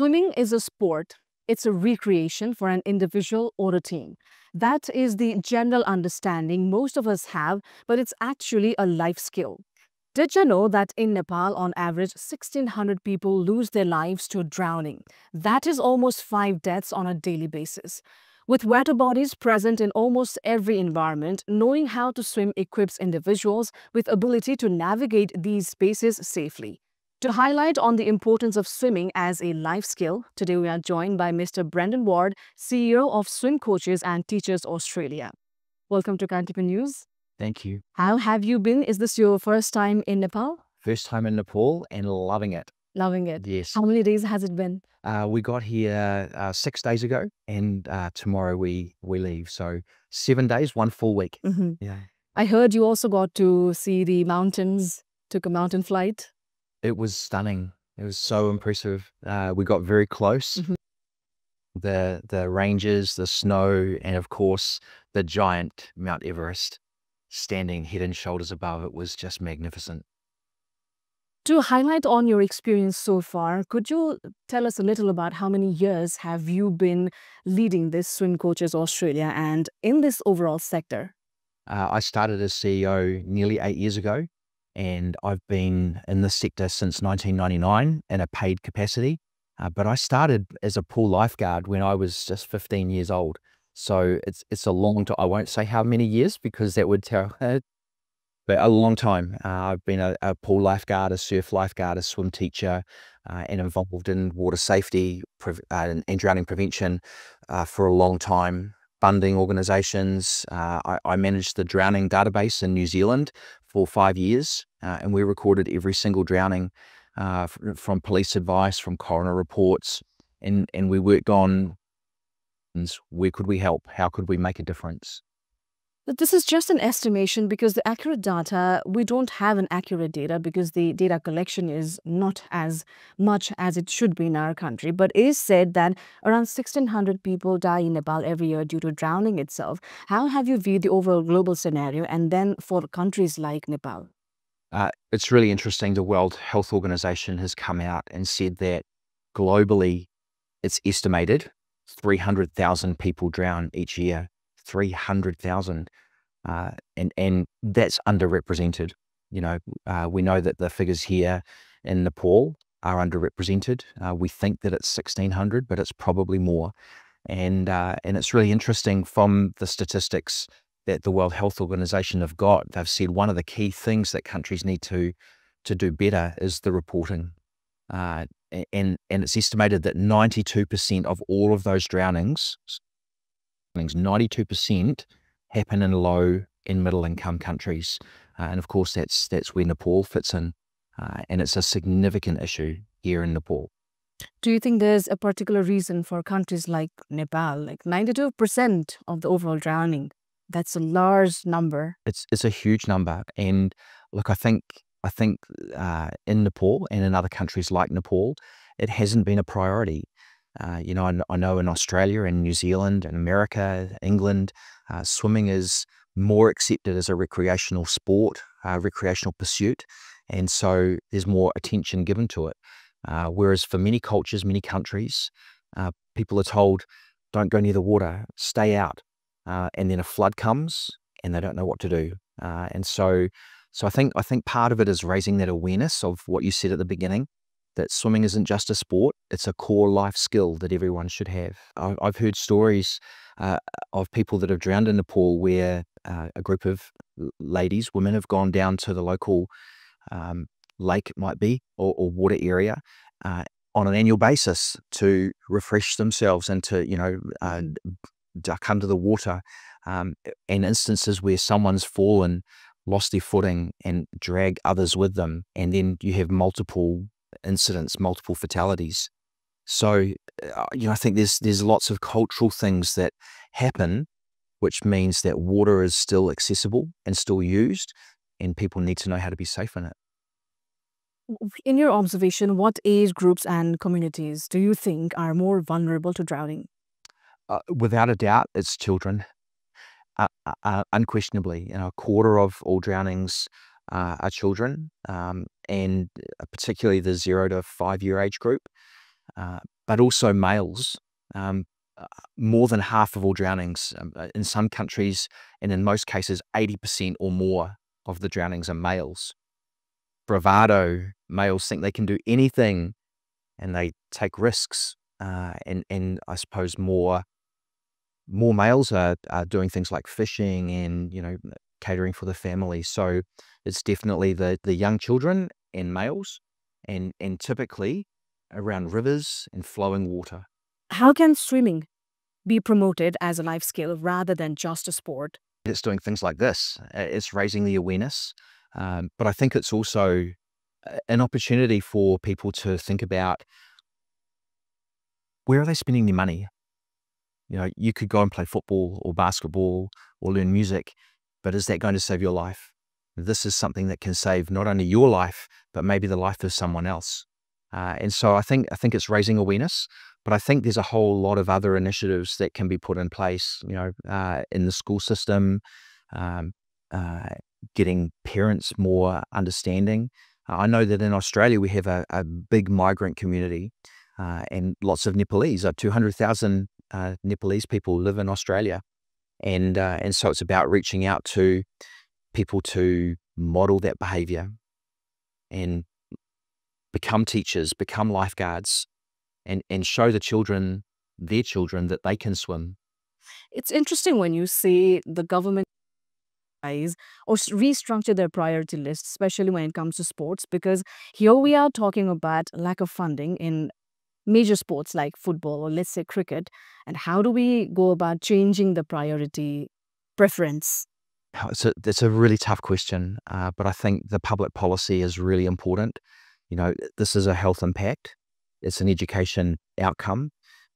Swimming is a sport. It's a recreation for an individual or a team. That is the general understanding most of us have, but it's actually a life skill. Did you know that in Nepal, on average, 1,600 people lose their lives to drowning? That is almost 5 deaths on a daily basis. With water bodies present in almost every environment, knowing how to swim equips individuals with ability to navigate these spaces safely. To highlight on the importance of swimming as a life skill, today we are joined by Mr. Brendon Ward, CEO of Swim Coaches and Teachers Australia. Welcome to Kantipur News. Thank you. How have you been? Is this your first time in Nepal? First time in Nepal and loving it. Loving it. Yes. How many days has it been? We got here 6 days ago and tomorrow we leave. So 7 days, 1 full week. Yeah. I heard you also got to see the mountains, took a mountain flight. It was stunning. It was so impressive. We got very close. The ranges, the snow, and of course the giant Mount Everest standing head and shoulders above it was just magnificent. To highlight on your experience so far, could you tell us a little about how many years have you been leading this Swim Coaches Australia and in this overall sector? I started as CEO nearly 8 years ago, and I've been in this sector since 1999 in a paid capacity. But I started as a pool lifeguard when I was just 15 years old. So it's a long time. I won't say how many years because that would tell, but a long time. I've been a pool lifeguard, a surf lifeguard, a swim teacher, and involved in water safety and drowning prevention for a long time. Funding organisations. I managed the drowning database in New Zealand for 5 years, and we recorded every single drowning from police advice, from coroner reports, and we worked on where could we help, how could we make a difference. But this is just an estimation because the accurate data, we don't have an accurate data because the data collection is not as much as it should be in our country. But it is said that around 1,600 people die in Nepal every year due to drowning itself. How have you viewed the overall global scenario and then for countries like Nepal? It's really interesting. The World Health Organization has come out and said that globally, it's estimated 300,000 people drown each year. 300,000, and that's underrepresented. You know, we know that the figures here in Nepal are underrepresented. We think that it's 1,600, but it's probably more. And it's really interesting from the statistics that the World Health Organization have got. They've said one of the key things that countries need to do better is the reporting. And it's estimated that 92% of all of those drownings, 92% happen in low and middle income countries. And of course, that's where Nepal fits in. And it's a significant issue here in Nepal. Do you think there's a particular reason for countries like Nepal, like 92% of the overall drowning? That's a large number. It's a huge number. And look, I think in Nepal and in other countries like Nepal, it hasn't been a priority. You know, I know in Australia and New Zealand and America, England, swimming is more accepted as a recreational sport, recreational pursuit. And so there's more attention given to it. Whereas for many cultures, many countries, people are told, don't go near the water, stay out. And then a flood comes and they don't know what to do. And so I think part of it is raising that awareness of what you said at the beginning, that swimming isn't just a sport, it's a core life skill that everyone should have. I've heard stories of people that have drowned in Nepal where a group of ladies, women, have gone down to the local lake, it might be, or water area on an annual basis to refresh themselves and to, duck under the water. And instances where someone's fallen, lost their footing and drag others with them. And then you have multiple incidents, multiple fatalities. So, I think there's lots of cultural things that happen, which means that water is still accessible and still used, and people need to know how to be safe in it. In your observation, what age groups and communities do you think are more vulnerable to drowning? Without a doubt, it's children. Unquestionably, a quarter of all drownings are children, and particularly the 0 to 5 year age group. but also males. More than half of all drownings in some countries, and in most cases 80% or more of the drownings are males. Bravado, males think they can do anything and they take risks, and I suppose more males are doing things like fishing and, you know, catering for the family. So it's definitely the young children and males, and typically around rivers and flowing water. How can swimming be promoted as a life skill rather than just a sport? It's doing things like this. It's raising the awareness, but I think it's also an opportunity for people to think about, where are they spending their money? You know, you could go and play football or basketball or learn music, but is that going to save your life? This is something that can save not only your life, but maybe the life of someone else. And so I think it's raising awareness, but I think there's a whole lot of other initiatives that can be put in place, you know, in the school system, um, getting parents more understanding. I know that in Australia we have a big migrant community, and lots of Nepalese. 200,000 Nepalese people live in Australia, and so it's about reaching out to people to model that behaviour and become teachers, become lifeguards, and show the children, their children, that they can swim. It's interesting when you see the government prioritize or restructure their priority list, especially when it comes to sports, because here we are talking about lack of funding in major sports like football or let's say cricket. And how do we go about changing the priority preference? That's a really tough question, but I think the public policy is really important. You know, this is a health impact, it's an education outcome,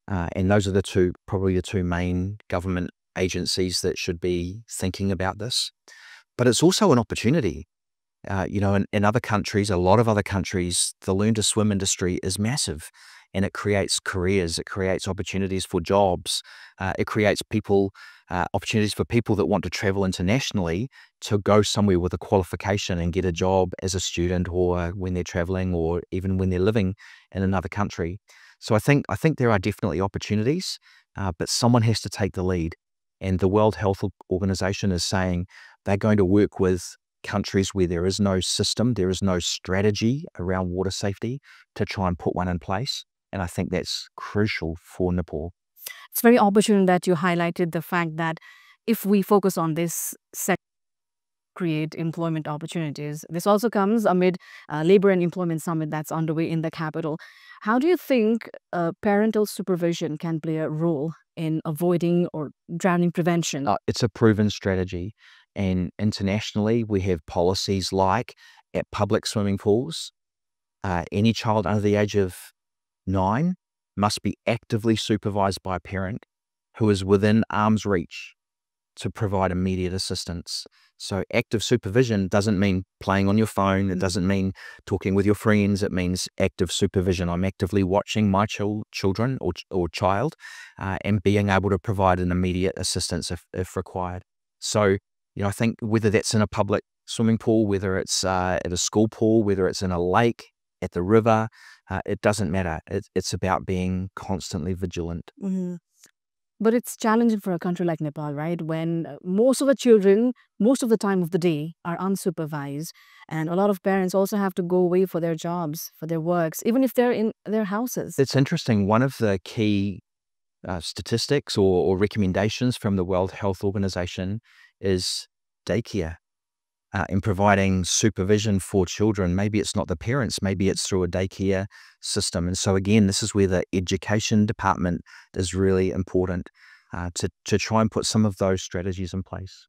and those are probably the two main government agencies that should be thinking about this. But it's also an opportunity. You know, in other countries, a lot of other countries, the learn to swim industry is massive, and it creates careers, it creates opportunities for jobs, it creates opportunities for people that want to travel internationally to go somewhere with a qualification and get a job as a student, or when they're traveling, or even when they're living in another country. So I think there are definitely opportunities, but someone has to take the lead. And the World Health Organization is saying they're going to work with countries where there is no system, there is no strategy around water safety, to try and put one in place. And I think that's crucial for Nepal. It's very opportune that you highlighted the fact that if we focus on this sector, create employment opportunities. This also comes amid Labor and Employment Summit that's underway in the capital. How do you think parental supervision can play a role in avoiding or drowning prevention? It's a proven strategy. And internationally, we have policies like, at public swimming pools, any child under the age of 9 must be actively supervised by a parent who is within arm's reach to provide immediate assistance. So active supervision doesn't mean playing on your phone. It doesn't mean talking with your friends. It means active supervision. I'm actively watching my children or child, and being able to provide an immediate assistance if required. So, you know, I think whether that's in a public swimming pool, whether it's at a school pool, whether it's in a lake, at the river, it doesn't matter. It's about being constantly vigilant. Mhm. But it's challenging for a country like Nepal, right? When most of the children, most of the time of the day, are unsupervised. And a lot of parents also have to go away for their jobs, for their works, even if they're in their houses. It's interesting. One of the key statistics or recommendations from the World Health Organization is daycare. In providing supervision for children. Maybe it's not the parents, maybe it's through a daycare system. And so again, this is where the education department is really important, to try and put some of those strategies in place.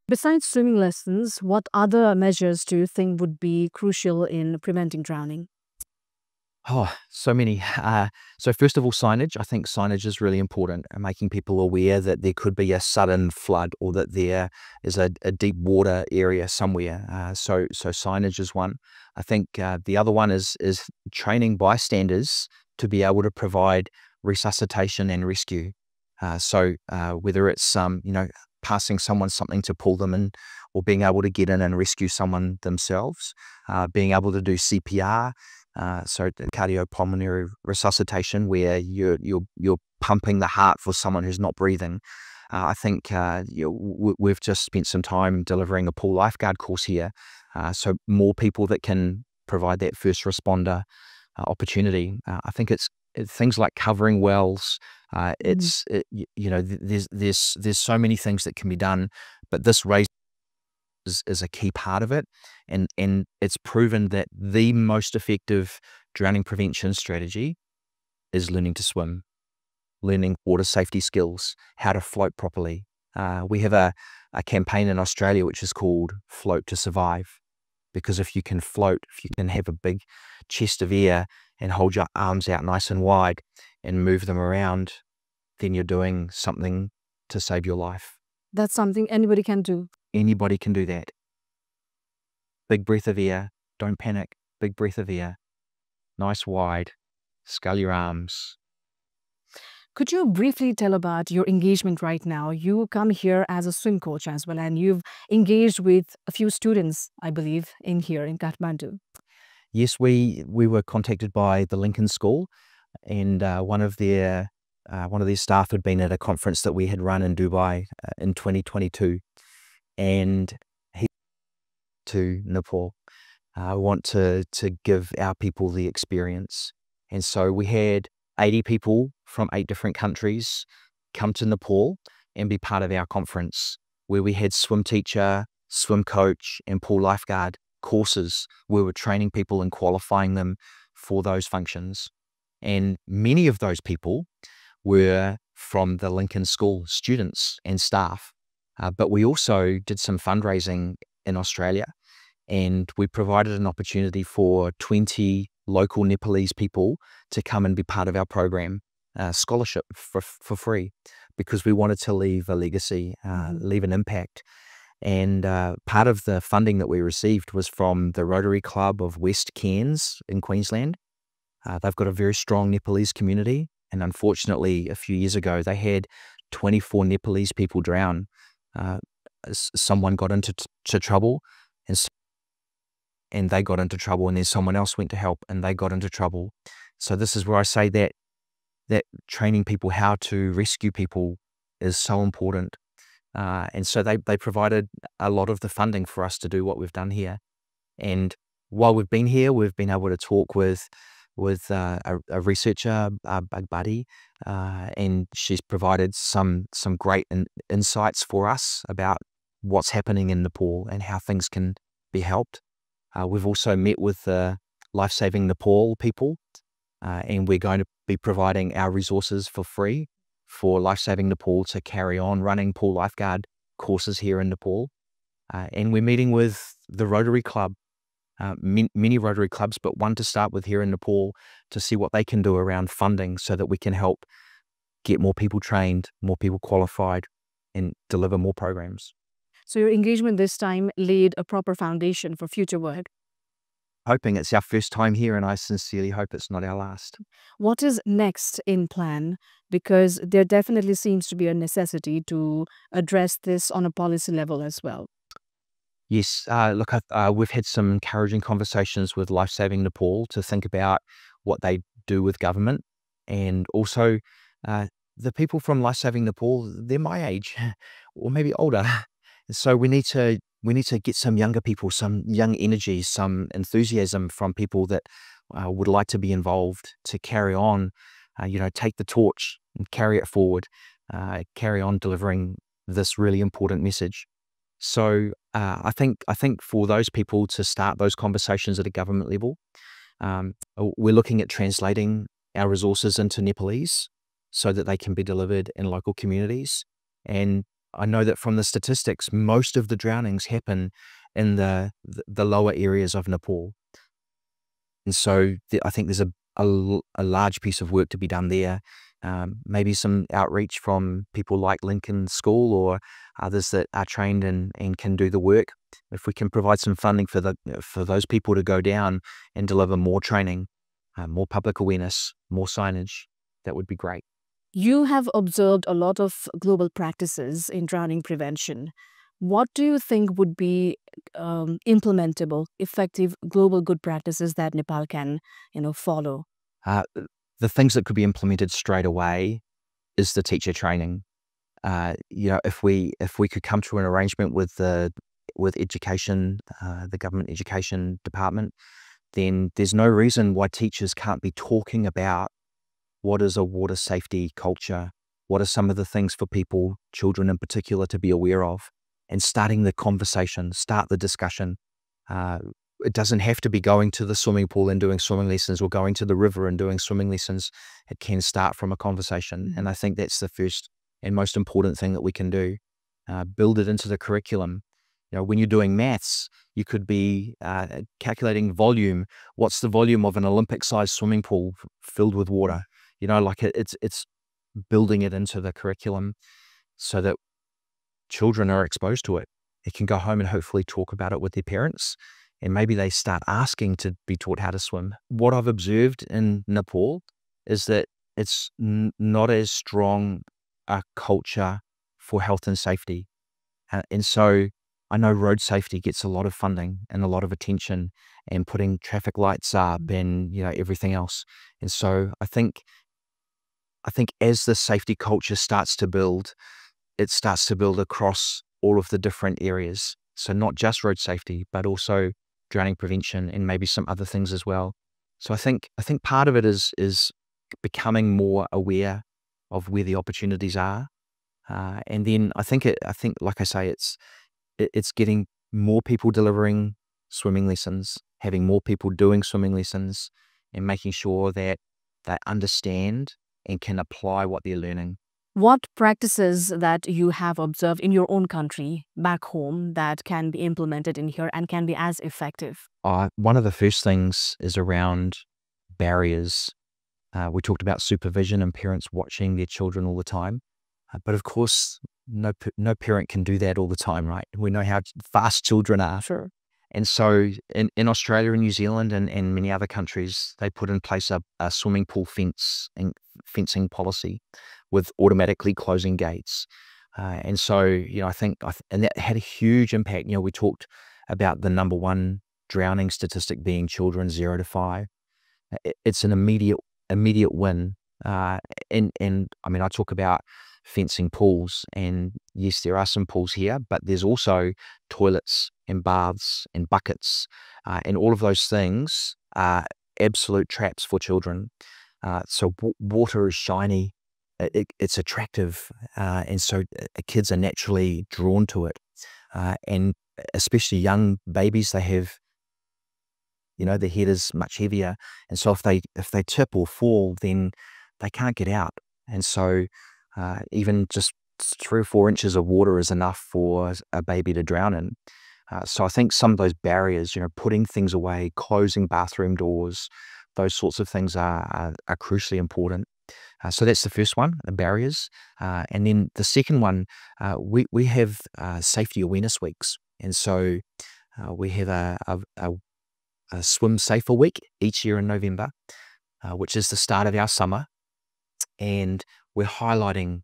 Besides swimming lessons, what other measures do you think would be crucial in preventing drowning? Oh, so many. So first of all, signage. I think signage is really important, making people aware that there could be a sudden flood, or that there is a deep water area somewhere. So signage is one. I think the other one is training bystanders to be able to provide resuscitation and rescue. So whether it's you know, passing someone something to pull them in, or being able to get in and rescue someone themselves, being able to do CPR. so the cardiopulmonary resuscitation, where you're pumping the heart for someone who's not breathing. I think we've just spent some time delivering a pool lifeguard course here, so more people that can provide that first responder opportunity. I think it's things like covering wells. There's so many things that can be done, but this race is a key part of it, and it's proven that the most effective drowning prevention strategy is learning to swim, learning water safety skills, how to float properly. We have a campaign in Australia which is called Float to Survive, because if you can float, if you can have a big chest of air and hold your arms out nice and wide and move them around, then you're doing something to save your life. That's something anybody can do. Anybody can do that. Big breath of air, don't panic, big breath of air, nice wide, scull your arms. Could you briefly tell about your engagement right now? You come here as a swim coach as well, and you've engaged with a few students, I believe, in here in Kathmandu. Yes, we were contacted by the Lincoln School, and one of their staff had been at a conference that we had run in Dubai in 2022, and he to Nepal. I want to give our people the experience, and so we had 80 people from 8 different countries come to Nepal and be part of our conference, where we had swim teacher, swim coach, and pool lifeguard courses. We were training people and qualifying them for those functions. And many of those people were from the Lincoln School students and staff. But we also did some fundraising in Australia, and we provided an opportunity for 20 local Nepalese people to come and be part of our program, scholarship for free, because we wanted to leave a legacy, leave an impact. And part of the funding that we received was from the Rotary Club of West Cairns in Queensland. They've got a very strong Nepalese community, and unfortunately a few years ago they had 24 Nepalese people drown. Someone got into trouble, and they got into trouble, and then someone else went to help and they got into trouble. So this is where I say that training people how to rescue people is so important. And so they provided a lot of the funding for us to do what we've done here. And while we've been here, we've been able to talk with a researcher, Bug Buddy, and she's provided some great insights for us about what's happening in Nepal and how things can be helped. We've also met with the Life Saving Nepal people, and we're going to be providing our resources for free for Life Saving Nepal to carry on running pool lifeguard courses here in Nepal. And we're meeting with the Rotary Club, many Rotary clubs, but one to start with here in Nepal, to see what they can do around funding so that we can help get more people trained, more people qualified, and deliver more programs. So your engagement this time laid a proper foundation for future work. Hoping it's our first time here, and I sincerely hope it's not our last. What is next in plan? Because there definitely seems to be a necessity to address this on a policy level as well. Yes, look, we've had some encouraging conversations with Life Saving Nepal to think about what they do with government, and also the people from Life Saving Nepal, they're my age or maybe older. So we need to get some younger people, some young energy, some enthusiasm from people that would like to be involved, to carry on, take the torch and carry it forward, carry on delivering this really important message. So I think for those people to start those conversations at a government level, we're looking at translating our resources into Nepalese so that they can be delivered in local communities. And I know that from the statistics, most of the drownings happen in the lower areas of Nepal. And so I think there's a large piece of work to be done there. Maybe some outreach from people like Lincoln School or others that are trained and can do the work. If we can provide some funding for those people to go down and deliver more training, more public awareness, more signage, that would be great. You have observed a lot of global practices in drowning prevention. What do you think would be implementable, effective global good practices that Nepal can, follow? Uh, the things that could be implemented straight away is the teacher training. If we could come to an arrangement with education, the government education department, then there's no reason why teachers can't be talking about what is a water safety culture, what are some of the things for people, children in particular, to be aware of, and starting the conversation, start the discussion. It doesn't have to be going to the swimming pool and doing swimming lessons or going to the river and doing swimming lessons. It can start from a conversation. And I think that's the first and most important thing that we can do. Build it into the curriculum. When you're doing maths, you could be calculating volume. What's the volume of an Olympic-sized swimming pool filled with water? It's building it into the curriculum so that children are exposed to it. They can go home and hopefully talk about it with their parents, and maybe they start asking to be taught how to swim. What I've observed in Nepal is that it's not as strong a culture for health and safety. And so I know road safety gets a lot of funding and a lot of attention, and putting traffic lights up and everything else. And so I think as the safety culture starts to build, it starts to build across all of the different areas. So not just road safety, but also drowning prevention and maybe some other things as well. So I think part of it is becoming more aware of where the opportunities are, and then I think like I say, it's getting more people delivering swimming lessons, having more people doing swimming lessons, and making sure that they understand and can apply what they're learning. What practices that you have observed in your own country, back home, that can be implemented in here and can be as effective? One of the first things is around barriers. We talked about supervision and parents watching their children all the time. But of course, no parent can do that all the time, right? We know how fast children are. Sure. And so in Australia and New Zealand and many other countries, they put in place a swimming pool fencing policy with automatically closing gates. And so, I think, and that had a huge impact. We talked about the number one drowning statistic being children 0 to 5. It's an immediate win. And I mean, I talk about fencing pools, and yes, there are some pools here, but there's also toilets and baths and buckets, and all of those things are absolute traps for children. So water is shiny, it's attractive, and so kids are naturally drawn to it, and especially young babies, they have, their head is much heavier, and so if they tip or fall, then they can't get out. And so even just 3 or 4 inches of water is enough for a baby to drown in. So I think some of those barriers, putting things away, closing bathroom doors, those sorts of things are crucially important. So that's the first one, the barriers. And then the second one, we have safety awareness weeks. And so we have a Swim Safer Week each year in November, which is the start of our summer. And we're highlighting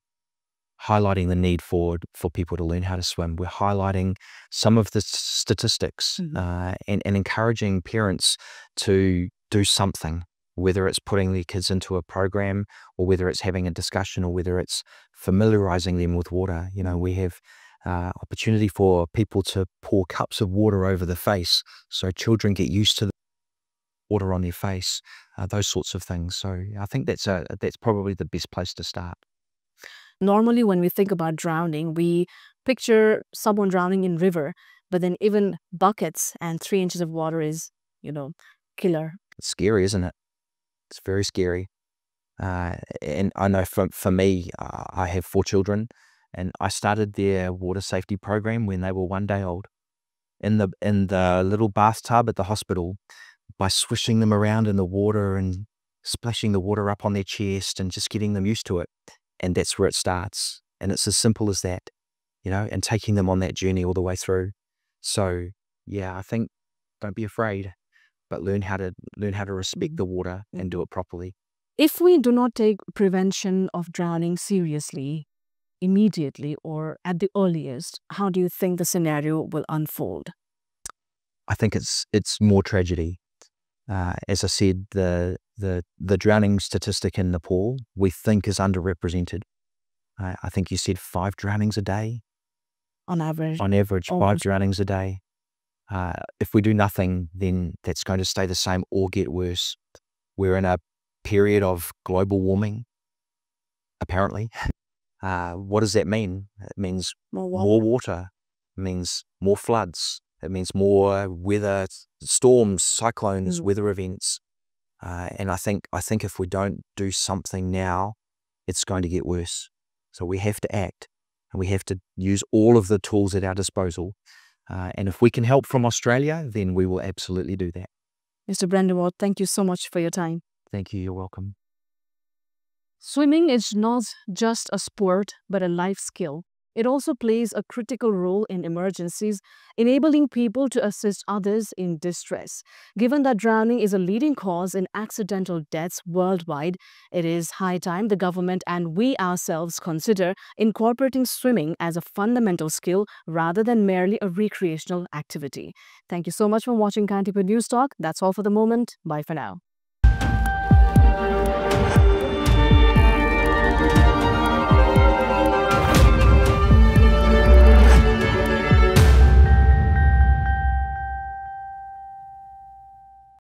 the need for people to learn how to swim. We're highlighting some of the statistics, and encouraging parents to do something, whether it's putting their kids into a program, or whether it's having a discussion, or whether it's familiarizing them with water. We have opportunity for people to pour cups of water over the face, so children get used to the water on their face, those sorts of things. So I think that's probably the best place to start. Normally, when we think about drowning, we picture someone drowning in river, but then even buckets and 3 inches of water is, killer. It's scary, isn't it? It's very scary. And I know for me, I have 4 children, and I started their water safety program when they were 1 day old, in the little bathtub at the hospital, by swishing them around in the water and splashing the water up on their chest and just getting them used to it. And that's where it starts. And it's as simple as that, and taking them on that journey all the way through. So yeah, I think don't be afraid, but learn how to respect the water and do it properly. If we do not take prevention of drowning seriously, immediately or at the earliest, how do you think the scenario will unfold? I think it's more tragedy. As I said, the drowning statistic in Nepal we think is underrepresented. I think you said 5 drownings a day. On average? On average, 5 Almost. drownings a day. If we do nothing, then that's going to stay the same or get worse. We're in a period of global warming, apparently. What does that mean? It means more water. It means more floods. It means more weather, storms, cyclones, weather events. And I think if we don't do something now, it's going to get worse. So we have to act, and we have to use all of the tools at our disposal. And if we can help from Australia, then we will absolutely do that. Mr. Brendon Ward, thank you so much for your time. Thank you. You're welcome. Swimming is not just a sport, but a life skill. It also plays a critical role in emergencies, enabling people to assist others in distress. Given that drowning is a leading cause in accidental deaths worldwide, it is high time the government and we ourselves consider incorporating swimming as a fundamental skill rather than merely a recreational activity. Thank you so much for watching Kantipur News Talk. That's all for the moment. Bye for now.